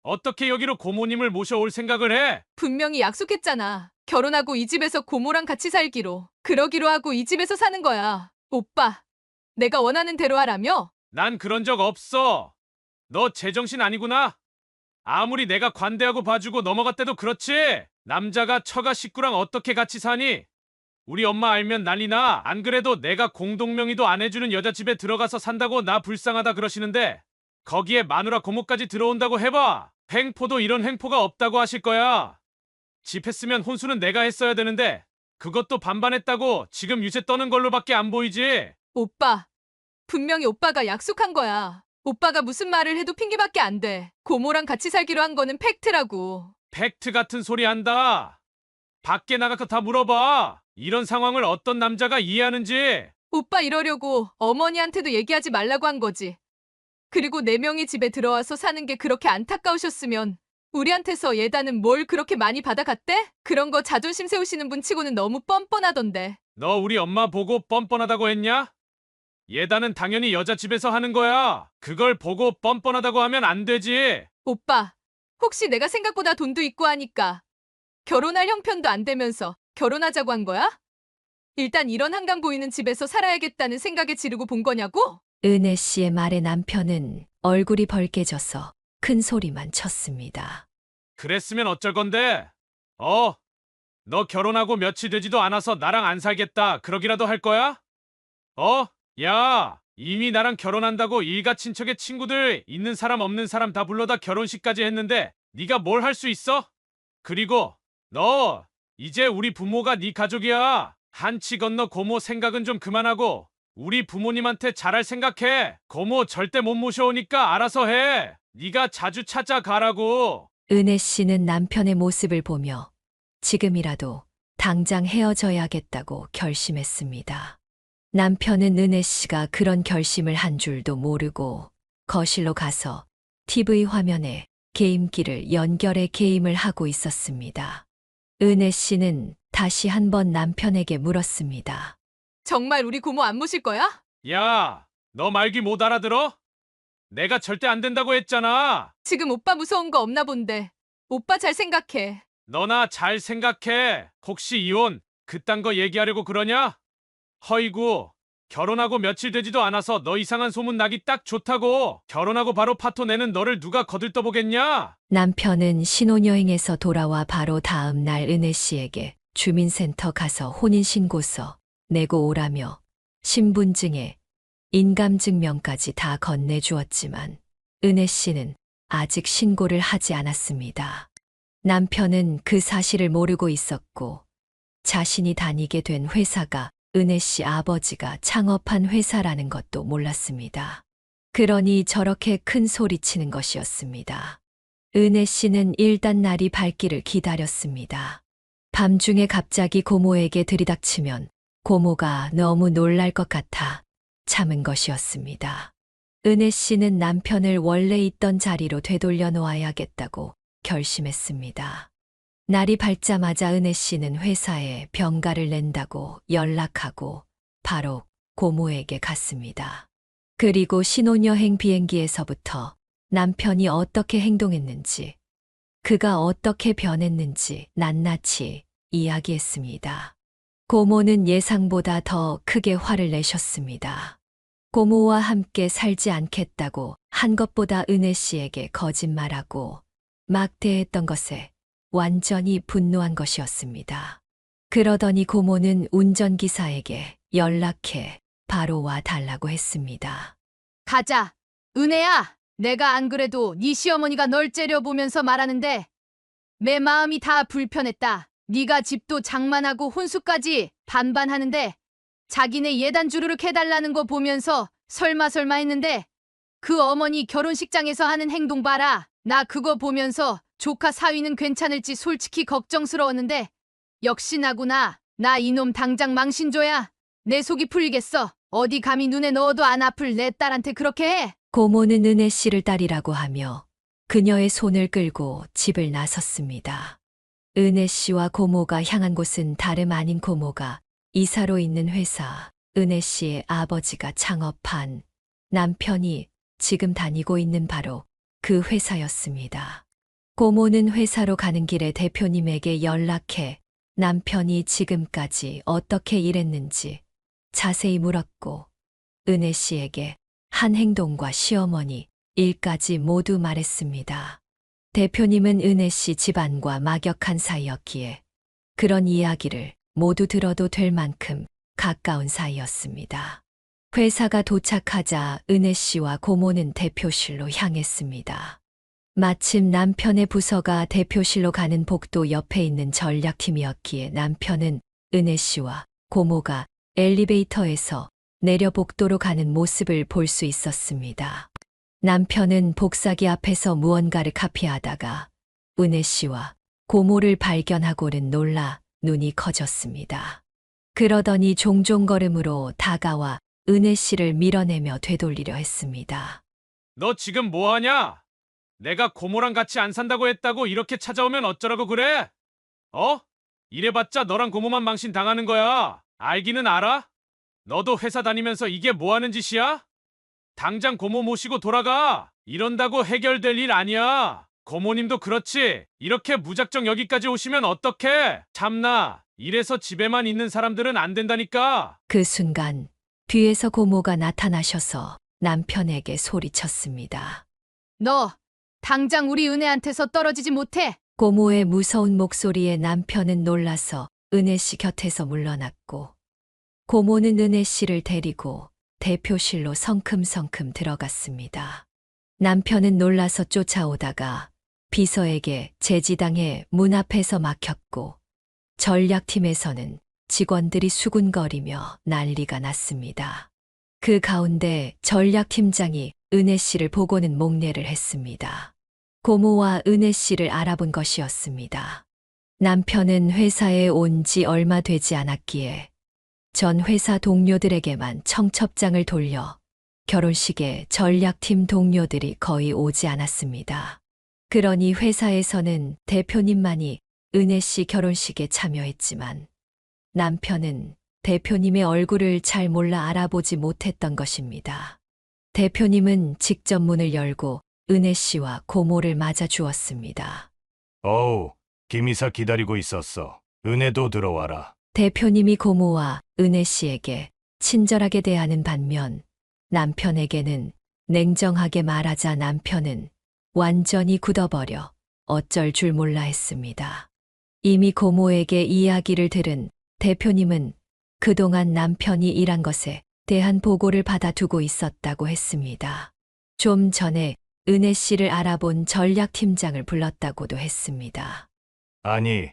어떻게 여기로 고모님을 모셔올 생각을 해? 분명히 약속했잖아. 결혼하고 이 집에서 고모랑 같이 살기로. 그러기로 하고 이 집에서 사는 거야. 오빠, 내가 원하는 대로 하라며? 난 그런 적 없어. 너 제정신 아니구나? 아무리 내가 관대하고 봐주고 넘어갔대도 그렇지. 남자가 처가 식구랑 어떻게 같이 사니? 우리 엄마 알면 난리나. 안 그래도 내가 공동명의도 안 해주는 여자 집에 들어가서 산다고 나 불쌍하다 그러시는데 거기에 마누라 고모까지 들어온다고 해봐. 횡포도 이런 횡포가 없다고 하실 거야. 집 했으면 혼수는 내가 했어야 되는데 그것도 반반했다고 지금 유세 떠는 걸로밖에 안 보이지. 오빠, 분명히 오빠가 약속한 거야. 오빠가 무슨 말을 해도 핑계밖에 안 돼. 고모랑 같이 살기로 한 거는 팩트라고. 팩트 같은 소리 한다. 밖에 나가서 다 물어봐. 이런 상황을 어떤 남자가 이해하는지. 오빠 이러려고 어머니한테도 얘기하지 말라고 한 거지. 그리고 네 명이 집에 들어와서 사는 게 그렇게 안타까우셨으면 우리한테서 예단은 뭘 그렇게 많이 받아갔대? 그런 거 자존심 세우시는 분 치고는 너무 뻔뻔하던데. 너 우리 엄마 보고 뻔뻔하다고 했냐? 예단은 당연히 여자 집에서 하는 거야. 그걸 보고 뻔뻔하다고 하면 안 되지. 오빠, 혹시 내가 생각보다 돈도 있고 하니까 결혼할 형편도 안 되면서 결혼하자고 한 거야? 일단 이런 한강 보이는 집에서 살아야겠다는 생각에 지르고 본 거냐고? 은혜 씨의 말에 남편은 얼굴이 벌개져서 큰 소리만 쳤습니다. 그랬으면 어쩔 건데? 너 결혼하고 며칠 되지도 않아서 나랑 안 살겠다. 그러기라도 할 거야? 야, 이미 나랑 결혼한다고 일가 친척의 친구들 있는 사람 없는 사람 다 불러다 결혼식까지 했는데 네가 뭘 할 수 있어? 그리고 너 이제 우리 부모가 네 가족이야. 한치 건너 고모 생각은 좀 그만하고 우리 부모님한테 잘할 생각해. 고모 절대 못 모셔오니까 알아서 해. 네가 자주 찾아가라고. 은혜 씨는 남편의 모습을 보며 지금이라도 당장 헤어져야겠다고 결심했습니다. 남편은 은혜 씨가 그런 결심을 한 줄도 모르고 거실로 가서 TV 화면에 게임기를 연결해 게임을 하고 있었습니다. 은혜 씨는 다시 한번 남편에게 물었습니다. 정말 우리 고모 안 모실 거야? 야, 너 말귀 못 알아들어? 내가 절대 안 된다고 했잖아. 지금 오빠 무서운 거 없나 본데. 오빠 잘 생각해. 너나 잘 생각해. 혹시 이혼 그딴 거 얘기하려고 그러냐? 허이구, 결혼하고 며칠 되지도 않아서 너 이상한 소문 나기 딱 좋다고. 결혼하고 바로 파토 내는 너를 누가 거들떠보겠냐? 남편은 신혼여행에서 돌아와 바로 다음 날 은혜 씨에게 주민센터 가서 혼인신고서 내고 오라며 신분증에 인감증명까지 다 건네주었지만 은혜 씨는 아직 신고를 하지 않았습니다. 남편은 그 사실을 모르고 있었고 자신이 다니게 된 회사가 은혜 씨 아버지가 창업한 회사라는 것도 몰랐습니다. 그러니 저렇게 큰 소리치는 것이었습니다. 은혜 씨는 일단 날이 밝기를 기다렸습니다. 밤중에 갑자기 고모에게 들이닥치면 고모가 너무 놀랄 것 같아 참은 것이었습니다. 은혜 씨는 남편을 원래 있던 자리로 되돌려 놓아야겠다고 결심했습니다. 날이 밝자마자 은혜 씨는 회사에 병가를 낸다고 연락하고 바로 고모에게 갔습니다. 그리고 신혼여행 비행기에서부터 남편이 어떻게 행동했는지, 그가 어떻게 변했는지 낱낱이 이야기했습니다. 고모는 예상보다 더 크게 화를 내셨습니다. 고모와 함께 살지 않겠다고 한 것보다 은혜 씨에게 거짓말하고 막대했던 것에 완전히 분노한 것이었습니다. 그러더니 고모는 운전기사에게 연락해 바로 와 달라고 했습니다. 가자. 은혜야, 내가 안 그래도 네 시어머니가 널 째려보면서 말하는데 내 마음이 다 불편했다. 네가 집도 장만하고 혼수까지 반반하는데 자기네 예단 주르륵 해달라는 거 보면서 설마 했는데 그 어머니 결혼식장에서 하는 행동 봐라. 나 그거 보면서 조카 사위는 괜찮을지 솔직히 걱정스러웠는데 역시나구나. 나 이놈 당장 망신줘야 내 속이 풀리겠어. 어디 감히 눈에 넣어도 안 아플 내 딸한테 그렇게 해. 고모는 은혜 씨를 딸이라고 하며 그녀의 손을 끌고 집을 나섰습니다. 은혜 씨와 고모가 향한 곳은 다름 아닌 고모가 이사로 있는 회사, 은혜 씨의 아버지가 창업한 남편이 지금 다니고 있는 바로 그 회사였습니다. 고모는 회사로 가는 길에 대표님에게 연락해 남편이 지금까지 어떻게 일했는지 자세히 물었고 은혜 씨에게 한 행동과 시어머니 일까지 모두 말했습니다. 대표님은 은혜 씨 집안과 막역한 사이였기에 그런 이야기를 모두 들어도 될 만큼 가까운 사이였습니다. 회사가 도착하자 은혜 씨와 고모는 대표실로 향했습니다. 마침 남편의 부서가 대표실로 가는 복도 옆에 있는 전략팀이었기에 남편은 은혜 씨와 고모가 엘리베이터에서 내려 복도로 가는 모습을 볼 수 있었습니다. 남편은 복사기 앞에서 무언가를 카피하다가 은혜 씨와 고모를 발견하고는 놀라 눈이 커졌습니다. 그러더니 종종 걸음으로 다가와 은혜 씨를 밀어내며 되돌리려 했습니다. 너 지금 뭐 하냐? 내가 고모랑 같이 안 산다고 했다고 이렇게 찾아오면 어쩌라고 그래? 어? 이래봤자 너랑 고모만 망신 당하는 거야. 알기는 알아? 너도 회사 다니면서 이게 뭐 하는 짓이야? 당장 고모 모시고 돌아가. 이런다고 해결될 일 아니야. 고모님도 그렇지. 이렇게 무작정 여기까지 오시면 어떡해? 참나. 이래서 집에만 있는 사람들은 안 된다니까. 그 순간 뒤에서 고모가 나타나셔서 남편에게 소리쳤습니다. 너 당장 우리 은혜한테서 떨어지지 못해. 고모의 무서운 목소리에 남편은 놀라서 은혜 씨 곁에서 물러났고 고모는 은혜 씨를 데리고 대표실로 성큼성큼 들어갔습니다. 남편은 놀라서 쫓아오다가 비서에게 제지당해 문 앞에서 막혔고 전략팀에서는 직원들이 수군거리며 난리가 났습니다. 그 가운데 전략팀장이 은혜 씨를 보고는 목례를 했습니다. 고모와 은혜 씨를 알아본 것이었습니다. 남편은 회사에 온 지 얼마 되지 않았기에 전 회사 동료들에게만 청첩장을 돌려 결혼식에 전략팀 동료들이 거의 오지 않았습니다. 그러니 회사에서는 대표님만이 은혜 씨 결혼식에 참여했지만 남편은 대표님의 얼굴을 잘 몰라 알아보지 못했던 것입니다. 대표님은 직접 문을 열고 은혜 씨와 고모를 맞아 주었습니다. 어우, 김이사 기다리고 있었어. 은혜도 들어와라. 대표님이 고모와 은혜 씨에게 친절하게 대하는 반면 남편에게는 냉정하게 말하자 남편은 완전히 굳어버려 어쩔 줄 몰라 했습니다. 이미 고모에게 이야기를 들은 대표님은 그동안 남편이 일한 것에 대한 보고를 받아두고 있었다고 했습니다. 좀 전에 은혜 씨를 알아본 전략팀장을 불렀다고도 했습니다. 아니,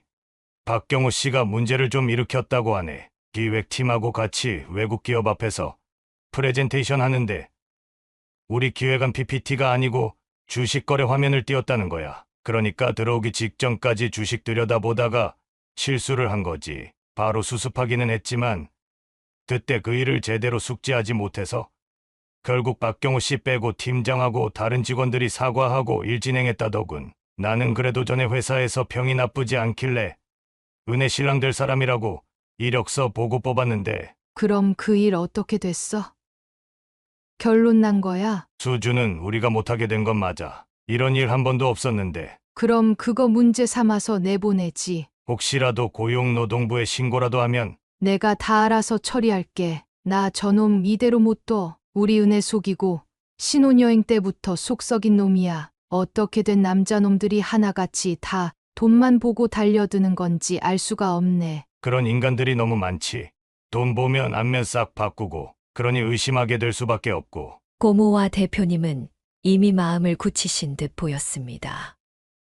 박경호 씨가 문제를 좀 일으켰다고 하네. 기획팀하고 같이 외국 기업 앞에서 프레젠테이션 하는데 우리 기획안 PPT가 아니고 주식 거래 화면을 띄웠다는 거야. 그러니까 들어오기 직전까지 주식 들여다보다가 실수를 한 거지. 바로 수습하기는 했지만 그때 그 일을 제대로 숙지하지 못해서 결국 박경호 씨 빼고 팀장하고 다른 직원들이 사과하고 일 진행했다더군. 나는 그래도 전에 회사에서 평이 나쁘지 않길래 은혜 신랑 될 사람이라고 이력서 보고 뽑았는데 그럼 그 일 어떻게 됐어? 결론 난 거야? 수주는 우리가 못하게 된 건 맞아. 이런 일 한 번도 없었는데 그럼 그거 문제 삼아서 내보내지. 혹시라도 고용노동부에 신고라도 하면 내가 다 알아서 처리할게. 나 저놈 이대로 못 둬. 우리 은혜 속이고 신혼여행 때부터 속 썩인 놈이야. 어떻게 된 남자놈들이 하나같이 다 돈만 보고 달려드는 건지 알 수가 없네. 그런 인간들이 너무 많지. 돈 보면 안면 싹 바꾸고 그러니 의심하게 될 수밖에 없고. 고모와 대표님은 이미 마음을 굳히신 듯 보였습니다.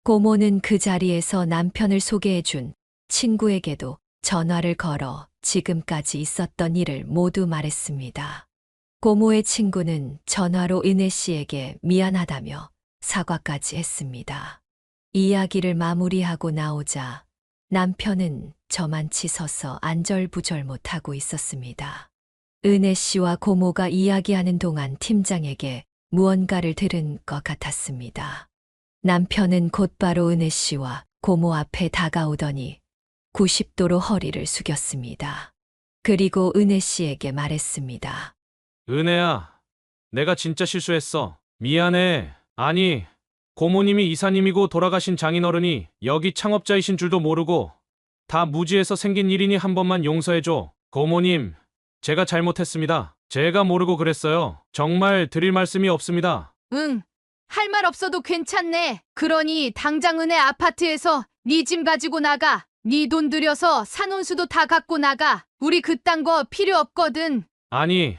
고모는 그 자리에서 남편을 소개해준 친구에게도 전화를 걸어 지금까지 있었던 일을 모두 말했습니다. 고모의 친구는 전화로 은혜 씨에게 미안하다며 사과까지 했습니다. 이야기를 마무리하고 나오자 남편은 저만치 서서 안절부절 못하고 있었습니다. 은혜 씨와 고모가 이야기하는 동안 팀장에게 무언가를 들은 것 같았습니다. 남편은 곧바로 은혜 씨와 고모 앞에 다가오더니 90도로 허리를 숙였습니다. 그리고 은혜 씨에게 말했습니다. 은혜야, 내가 진짜 실수했어. 미안해. 아니, 고모님이 이사님이고 돌아가신 장인어른이 여기 창업자이신 줄도 모르고 다 무지해서 생긴 일이니 한 번만 용서해줘. 고모님, 제가 잘못했습니다. 제가 모르고 그랬어요. 정말 드릴 말씀이 없습니다. 응. 할 말 없어도 괜찮네. 그러니 당장 은혜 아파트에서 네 짐 가지고 나가. 네 돈 들여서 산혼수도 다 갖고 나가. 우리 그딴 거 필요 없거든. 아니,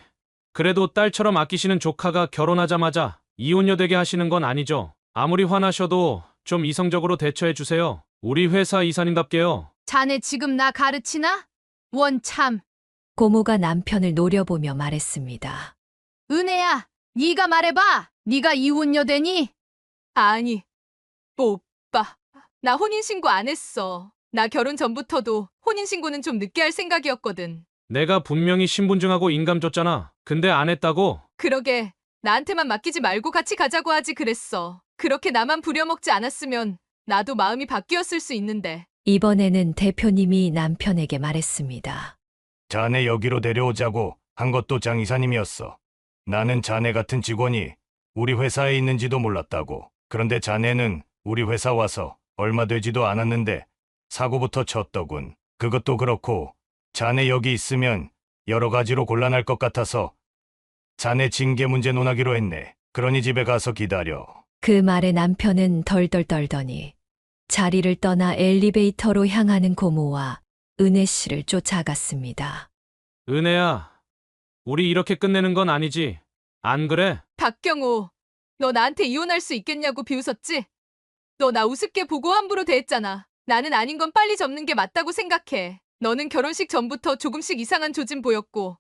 그래도 딸처럼 아끼시는 조카가 결혼하자마자 이혼녀 되게 하시는 건 아니죠. 아무리 화나셔도 좀 이성적으로 대처해 주세요. 우리 회사 이사님답게요. 자네 지금 나 가르치나? 원참. 고모가 남편을 노려보며 말했습니다. 은혜야, 네가 말해봐. 네가 이혼녀 되니? 아니, 오빠. 나 혼인신고 안 했어. 나 결혼 전부터도 혼인신고는 좀 늦게 할 생각이었거든. 내가 분명히 신분증하고 인감 줬잖아. 근데 안 했다고? 그러게, 나한테만 맡기지 말고 같이 가자고 하지 그랬어. 그렇게 나만 부려먹지 않았으면 나도 마음이 바뀌었을 수 있는데. 이번에는 대표님이 남편에게 말했습니다. 자네 여기로 데려오자고 한 것도 장 이사님이었어. 나는 자네 같은 직원이 우리 회사에 있는지도 몰랐다고. 그런데 자네는 우리 회사 와서 얼마 되지도 않았는데 사고부터 쳤더군. 그것도 그렇고 자네 여기 있으면 여러 가지로 곤란할 것 같아서 자네 징계 문제 논하기로 했네. 그러니 집에 가서 기다려. 그 말에 남편은 덜덜 떨더니 자리를 떠나 엘리베이터로 향하는 고모와 은혜 씨를 쫓아갔습니다. 은혜야, 우리 이렇게 끝내는 건 아니지. 안 그래? 박경호, 너 나한테 이혼할 수 있겠냐고 비웃었지? 너 나 우습게 보고 함부로 대했잖아. 나는 아닌 건 빨리 접는 게 맞다고 생각해. 너는 결혼식 전부터 조금씩 이상한 조짐 보였고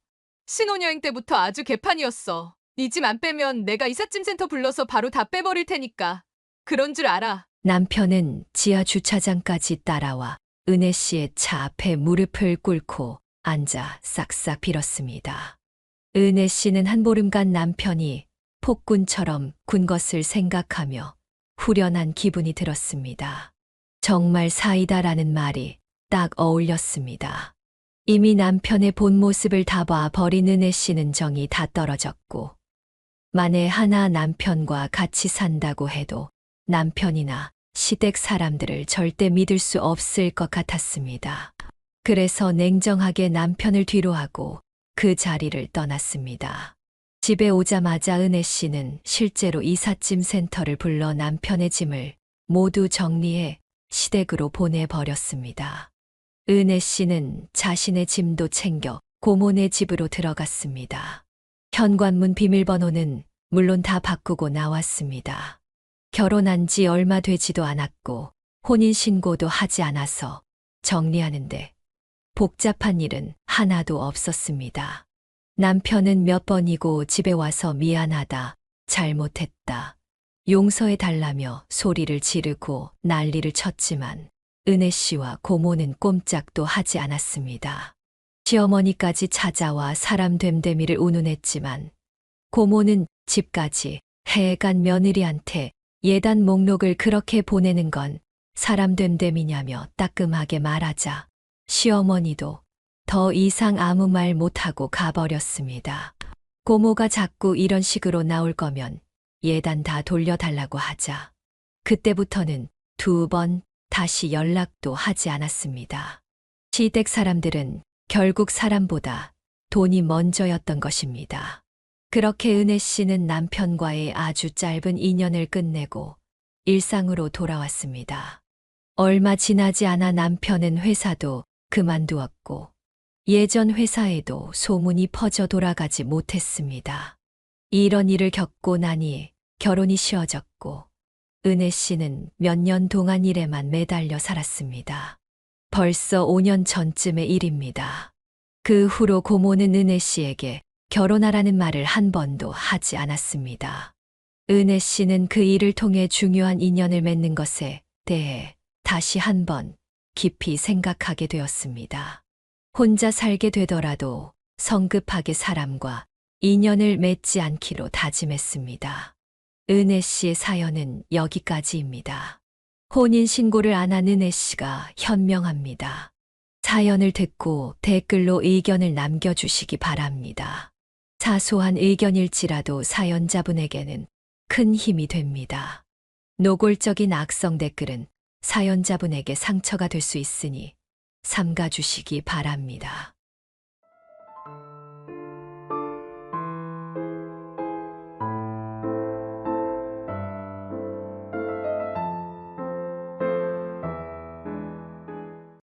신혼여행 때부터 아주 개판이었어. 네 짐 안 빼면 내가 이삿짐 센터 불러서 바로 다 빼버릴 테니까. 그런 줄 알아. 남편은 지하 주차장까지 따라와 은혜 씨의 차 앞에 무릎을 꿇고 앉아 싹싹 빌었습니다. 은혜 씨는 한 보름간 남편이 폭군처럼 군 것을 생각하며 후련한 기분이 들었습니다. 정말 사이다라는 말이 딱 어울렸습니다. 이미 남편의 본 모습을 다 봐 버린 은혜 씨는 정이 다 떨어졌고 만에 하나 남편과 같이 산다고 해도 남편이나 시댁 사람들을 절대 믿을 수 없을 것 같았습니다. 그래서 냉정하게 남편을 뒤로하고 그 자리를 떠났습니다. 집에 오자마자 은혜 씨는 실제로 이삿짐 센터를 불러 남편의 짐을 모두 정리해 시댁으로 보내버렸습니다. 은혜 씨는 자신의 짐도 챙겨 고모네 집으로 들어갔습니다. 현관문 비밀번호는 물론 다 바꾸고 나왔습니다. 결혼한 지 얼마 되지도 않았고 혼인신고도 하지 않아서 정리하는데 복잡한 일은 하나도 없었습니다. 남편은 몇 번이고 집에 와서 미안하다, 잘못했다, 용서해달라며 소리를 지르고 난리를 쳤지만 은혜 씨와 고모는 꼼짝도 하지 않았습니다. 시어머니까지 찾아와 사람 됨됨이를 운운했지만 고모는 집까지 해간 며느리한테 예단 목록을 그렇게 보내는 건 사람 됨됨이냐며 따끔하게 말하자 시어머니도 더 이상 아무 말 못하고 가버렸습니다. 고모가 자꾸 이런 식으로 나올 거면 예단 다 돌려달라고 하자 그때부터는 2번 다시 연락도 하지 않았습니다. 시댁 사람들은 결국 사람보다 돈이 먼저였던 것입니다. 그렇게 은혜 씨는 남편과의 아주 짧은 인연을 끝내고 일상으로 돌아왔습니다. 얼마 지나지 않아 남편은 회사도 그만두었고 예전 회사에도 소문이 퍼져 돌아가지 못했습니다. 이런 일을 겪고 나니 결혼이 쉬워졌고 은혜 씨는 몇 년 동안 일에만 매달려 살았습니다. 벌써 5년 전쯤의 일입니다. 그 후로 고모는 은혜 씨에게 결혼하라는 말을 한 번도 하지 않았습니다. 은혜 씨는 그 일을 통해 중요한 인연을 맺는 것에 대해 다시 한번 깊이 생각하게 되었습니다. 혼자 살게 되더라도 성급하게 사람과 인연을 맺지 않기로 다짐했습니다. 은혜 씨의 사연은 여기까지입니다. 혼인신고를 안 한 은혜 씨가 현명합니다. 사연을 듣고 댓글로 의견을 남겨주시기 바랍니다. 사소한 의견일지라도 사연자분에게는 큰 힘이 됩니다. 노골적인 악성 댓글은 사연자분에게 상처가 될 수 있으니 삼가 주시기 바랍니다.